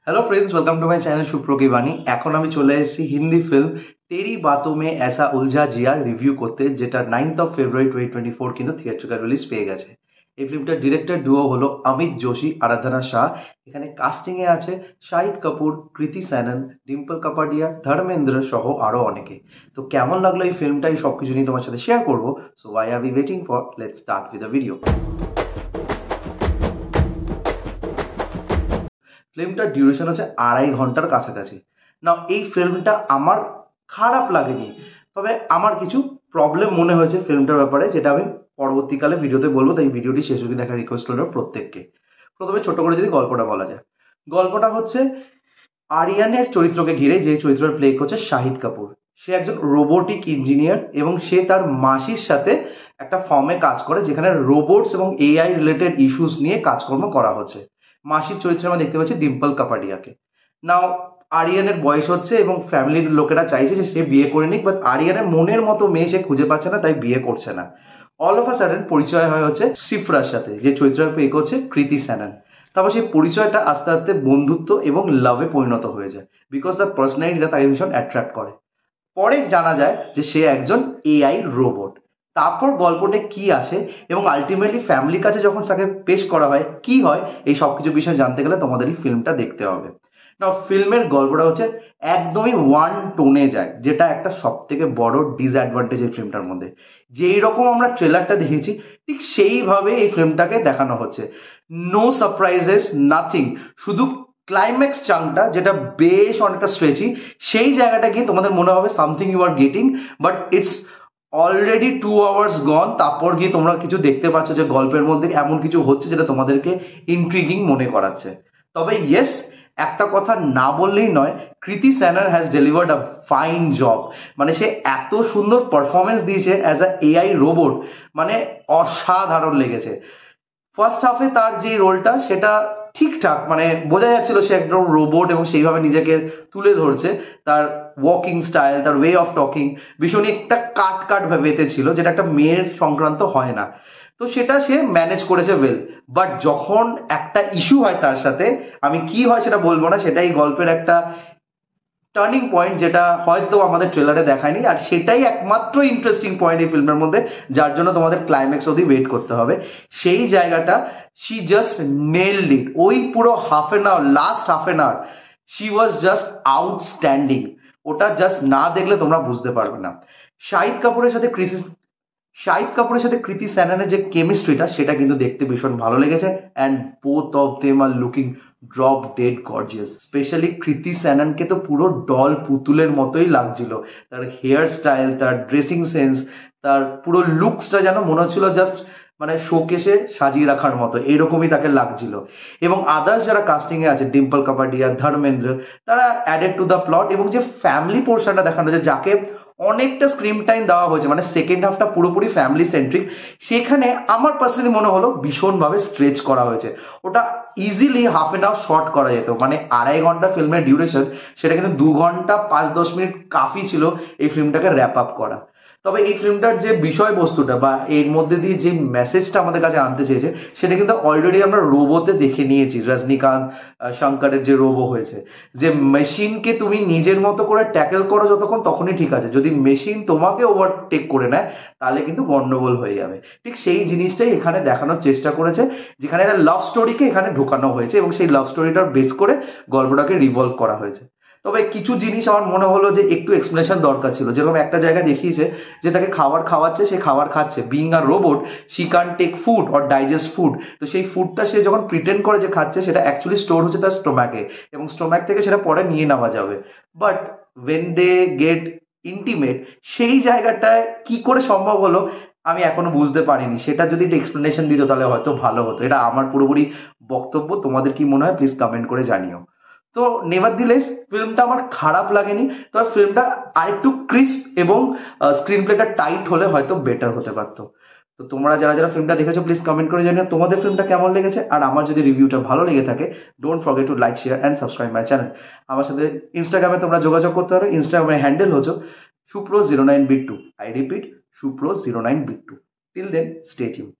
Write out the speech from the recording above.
Hello friends, welcome to my channel Supro की बानी। এখন আমি চলে এসেছি হিন্দি ফিল্ম তেরি বাতোं में ऐसा उलझा जिया রিভিউ করতে, যেটা 9th অফ ফেব্রুয়ারি 2024 কিন্তু থিয়েট্রিক্যাল রিলিজ পেয়ে গেছে। এই ফিল্মটার ডিরেক্টর ডুও হলো অমিত যোশী, আরাধনা শাহ। এখানে কাস্টিং এ আছে শাহিদ কাপুর, কৃতি স্যানন, ডিম্পল কাপাডিয়া, ধর্মেন্দ্র সহ আরো অনেকে। তো কেমন লাগলো এই ফিল্মটা, এই সবকিছু নিয়ে তোমার সাথে শেয়ার করবো। So why are we waiting for, let's start with the video. ফিল্মটার ডিউরেশন হচ্ছে 2.5 ঘন্টার কাছাকাছি। না, এই ফিল্মটা আমার খারাপ লাগেনি, তবে আমার কিছু প্রবলেম মনে হয়েছে ফিল্মটার ব্যাপারে, যেটা আমি পরবর্তীকালে ভিডিওতে বলবো। তাই ভিডিওটি শেষ অবধি দেখার রিকোয়েস্ট করলো প্রত্যেককে। প্রথমে ছোট করে যদি গল্পটা বলা যায়, গল্পটা হচ্ছে আরিয়ানের চরিত্রকে ঘিরে, যে চরিত্রের প্লে করছে শাহিদ কাপুর। সে একজন রোবোটিক ইঞ্জিনিয়ার এবং সে তার মাসির সাথে একটা ফার্মে কাজ করে, যেখানে রোবটস এবং এআই রিলেটেড ইস্যুস নিয়ে কাজকর্ম করা হচ্ছে। মাসির চরিত্রে আমরা দেখতে পাচ্ছি ডিম্পল কাপাডিয়াকে। নাও আরিয়ানের বয়স হচ্ছে এবং ফ্যামিলির লোকেরা চাইছে যে সে বিয়ে করে নিক, বাট আরিয়ানের মনের মতো মেয়ে সে খুঁজে পাচ্ছে না, তাই বিয়ে করছে না। অল অফ আ সাডেন পরিচয় হয় হচ্ছে সিফরার সাথে, যে চরিত্রের প্লে করছে কৃতি স্যানন। তারপর সেই পরিচয়টা আস্তে আস্তে বন্ধুত্ব এবং লাভে পরিণত হয়ে যায়, বিকজ তার পার্সোনালিটিটা তাকে ভীষণ অ্যাট্রাক্ট করে। পরে জানা যায় যে সে একজন এআই রোবট। তারপর গল্পটা কি আসে এবং আলটিমেটলি ফ্যামিলির কাছে যখন তাকে পেশ করা হয় কি হয়, এই সব কিছু বিষয় জানতে গেলে তোমাদের এই ফিল্মটা দেখতে হবে। না, ফিল্মের গল্পটা হচ্ছে একদমই ওয়ান টোনে যায়, যেটা একটা সব থেকে বড় ডিসঅ্যাডভান্টেজ এই ফিল্মটার মধ্যে। যেই রকম আমরা ট্রেলারটা দেখেছি ঠিক সেইভাবে এই ফিল্মটাকে দেখানো হচ্ছে। No surprises, nothing. শুধু ক্লাইম্যাক্স চাংটা, যেটা বেশ অনেকটা স্ট্রেচি, সেই জায়গাটা গিয়ে তোমাদের মনে হবে something you are getting, but it's already 2 hours gone. তারপর গিয়ে তোমরা কিছু দেখতে পাচ্ছ যে গল্পের মধ্যে এমন কিছু হচ্ছে যেটা তোমাদেরকে ইন্ট্রিগিং মনে করাচ্ছে। তবে ইয়েস, একটা কথা না বললেই নয়, কৃতি Shannon has delivered a fine job. মানে সে এত সুন্দর পারফরমেন্স দিয়েছে অ্যাজ আ এআই রোবট, মানে অসাধারণ লেগেছে। ফার্স্ট হাফে তার যে রোলটা সেটা ঠিকঠাক, মানে বোঝা যাচ্ছিল সে একদম রোবট এবং সেইভাবে নিজেকে তুলে ধরছে। তার ওয়াকিং স্টাইল, তার ওয়ে অফ টকিং ভীষণই একটা কাট কাট ভেবেতে ছিল, যেটা একটা মেয়ের সংক্রান্ত হয় না। তো সেটা সে ম্যানেজ করেছে ওয়েল। বাট যখন একটা ইস্যু হয় তার সাথে, আমি কি হয় সেটা বলবো না, সেটাই গল্পের একটা টার্নিং পয়েন্ট, যেটা হয়তো আমাদের ট্রেলারে দেখায়নি। আর সেটাই একমাত্র ইন্টারেস্টিং পয়েন্ট এই ফিল্মের মধ্যে, যার জন্য তোমাদের ক্লাইম্যাক্স অবধি ওয়েট করতে হবে। সেই জায়গাটা শি জাস্ট নেইলড ইট। ওই পুরো half an hour, last half an hour she was just outstanding. ওটা জাস্ট না দেখলে তোমরা বুঝতে পারবে না। শাহিদ কাপুরের সাথে কৃতি স্যাননের যে কেমিস্ট্রিটা, সেটা কিন্তু দেখতে ভীষণ ভালো লেগেছে। And both of them are looking drop dead gorgeous. Specially কৃতি স্যাননকে তো পুরো ডল পুতুলের মতোই লাগছিল। তার হেয়ার স্টাইল, তার ড্রেসিং সেন্স, তার পুরো লুকসটা যেন মনে হচ্ছিল জাস্ট মানে শোকেসে সাজিয়ে রাখার মতো, এরকমই তাকে লাগছিল। এবং আদার্স যারা কাস্টিং এ আছে, ডিম্পল কাপাডিয়া, ধর্মেন্দ্র, তারা অ্যাডেড টু দ্য প্লট। এবং যে ফ্যামিলি পোর্শনটা দেখানো হয়েছে, যাকে অনেকটা স্ক্রিন টাইম দেওয়া হয়েছে, মানে সেকেন্ড হাফটা পুরোপুরি ফ্যামিলি সেন্ট্রিক, সেখানে আমার পার্সোনালি মনে হলো ভীষণভাবে স্ট্রেচ করা হয়েছে। ওটা easily half an hour short করা যেত। মানে 2.5 ঘন্টা ফিল্মের ডিউরেশন, সেটা কিন্তু 2 ঘন্টা 5-10 মিনিট কাফি ছিল এই ফিল্মটাকে র্যাপ আপ করা। তবে এই ফিল্মটার যে বিষয়বস্তুটা বা এর মধ্যে দিয়ে যে মেসেজটা আমাদের কাছে আনতে চেয়েছে, সেটা কিন্তু অলরেডি আমরা রোবোতে দেখে নিয়েছি। রজনীকান্ত শঙ্করের যে রোবো হয়েছে, যে মেশিনকে তুমি নিজের মতো করে ট্যাকেল করো যতক্ষণ, তখনই ঠিক আছে। যদি মেশিন তোমাকে ওভারটেক করে নেয়, তাহলে কিন্তু গন্ডগোল হয়ে যাবে। ঠিক সেই জিনিসটাই এখানে দেখানোর চেষ্টা করেছে, যেখানে একটা লাভ স্টোরিকে এখানে ঢোকানো হয়েছে এবং সেই লাভ স্টোরিটার বেস করে গল্পটাকে রিভলভ করা হয়েছে। তবে কিছু জিনিস আমার মনে হলো যে একটু এক্সপ্লেনেশন দরকার ছিল। যেরকম একটা জায়গায় দেখিয়েছে যে তাকে খাবার খাওয়াচ্ছে, সে খাবার খাচ্ছে, being a robot she can't take food or digest food. তো সেই ফুডটা সে যখন প্রিটেন্ড করে যে খাচ্ছে, সেটা অ্যাকচুয়ালি স্টোর হচ্ছে তার স্টোম্যাকে, এবং স্টোম্যাক থেকে সেটা পরে নিয়ে নেওয়া যাবে। But when they get intimate, সেই জায়গাটায় কি করে সম্ভব হলো আমি এখনো বুঝতে পারিনি। সেটা যদি একটা এক্সপ্লেনেশন দিত তাহলে হয়তো ভালো হতো। এটা আমার পুরোপুরি বক্তব্য, তোমাদের কি মনে হয় প্লিজ কমেন্ট করে জানিও। তো নেভারদিলেস ফিল্মটা আমার খারাপ লাগেনি, তবে ফিল্মটা আরেকটু ক্রিস্প এবং স্ক্রিন প্লেটা টাইট হলে হয়তো বেটার হতে পারতো। তো তোমরা যারা যারা ফিল্মটা দেখেছো প্লিজ কমেন্ট করে জানিও তোমাদের ফিল্মটা কেমন লেগেছে। আর আমার যদি রিভিউটা ভালো লেগে থাকে, don't forget to like, share and subscribe my channel. আমার সাথে ইনস্টাগ্রামে তোমরা যোগাযোগ করতে পারো। ইনস্টাগ্রামে হ্যান্ডেল হচ্ছে সুপ্রো09bit2। আই রিপিট, সুপ্রো09bit2। Till then stay tuned.